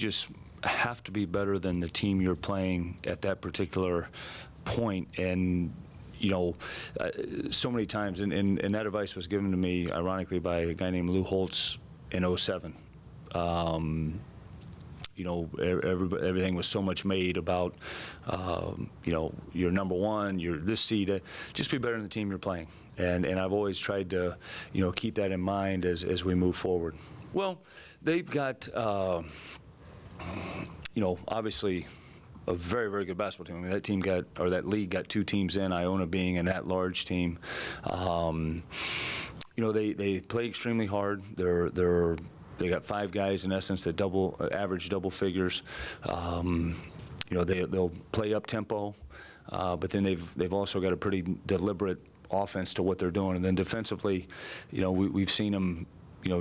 just have to be better than the team you're playing at that particular point. And so many times, and that advice was given to me, ironically, by a guy named Lou Holtz in '07. Everything was so much made about, you're number one, you're this seed. Just be better than the team you're playing. And I've always tried to, keep that in mind as we move forward. Well, they've got, obviously, a very, very good basketball team. I mean, that team got, or that league got 2 teams in, Iona being an at-large team. They play extremely hard. They got 5 guys in essence that average double figures. They'll play up tempo, but then they've also got a pretty deliberate offense to what they're doing. And then defensively, we've seen them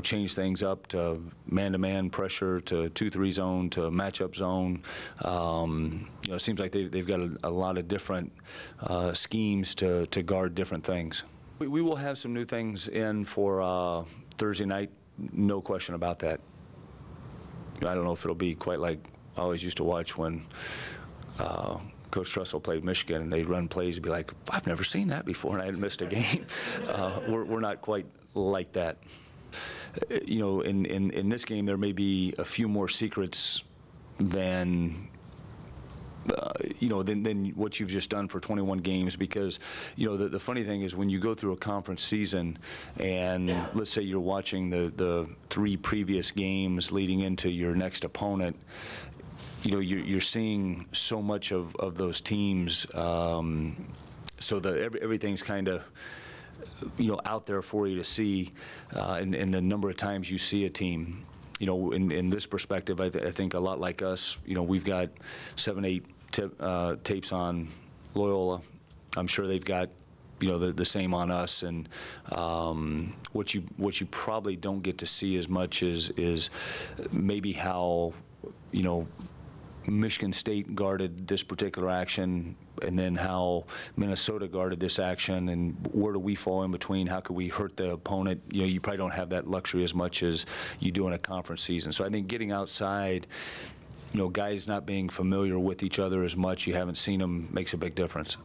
change things up to man-to-man pressure, to 2-3 zone, to matchup zone. It seems like they've got a lot of different schemes to guard different things. We will have some new things in for Thursday night, no question about that. I don't know if it'll be quite like I always used to watch when Coach Trussell played Michigan, and they'd run plays and be like, I've never seen that before, and I hadn't missed a game. We're not quite like that. In this game, there may be a few more secrets than what you've just done for 21 games, because the funny thing is when you go through a conference season and let's say you're watching the 3 previous games leading into your next opponent, you're seeing so much of those teams, so that everything's kind of out there for you to see, and the number of times you see a team. In this perspective, I think a lot like us, we've got 7-8 tapes on Loyola. I'm sure they've got, the same on us. And what you probably don't get to see as much is maybe how, Michigan State guarded this particular action, and then how Minnesota guarded this action, and where do we fall in between? How could we hurt the opponent? You probably don't have that luxury as much as you do in a conference season. So I think getting outside, guys not being familiar with each other as much, you haven't seen them, makes a big difference.